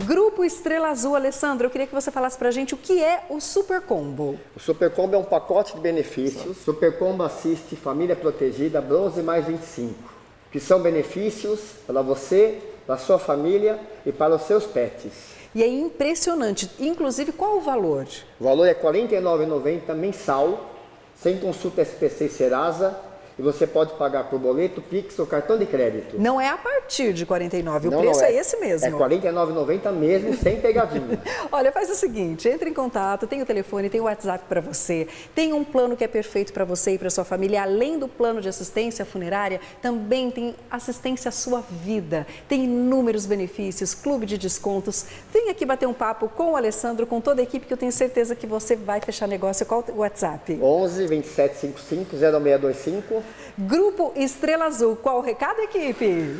Grupo Estrela Azul, Alessandro, eu queria que você falasse pra gente o que é o Super Combo. O Super Combo é um pacote de benefícios. Super Combo assiste Família Protegida Bronze mais 25, que são benefícios para você, para a sua família e para os seus pets. E é impressionante, inclusive qual o valor? O valor é R$ 49,90 mensal, sem consulta SPC e Serasa, e você pode pagar por boleto, Pix ou cartão de crédito. Não é a partir de R$ 49, Não, o preço não é esse mesmo. É R$ 49,90 mesmo, sem pegadinha. Olha, faz o seguinte, entre em contato, tem o telefone, tem o WhatsApp para você, tem um plano que é perfeito para você e para sua família, além do plano de assistência funerária, também tem assistência à sua vida, tem inúmeros benefícios, clube de descontos. Vem aqui bater um papo com o Alessandro, com toda a equipe, que eu tenho certeza que você vai fechar negócio. Qual o WhatsApp? 11 2755 0625. Grupo Estrela Azul, qual o recado, equipe?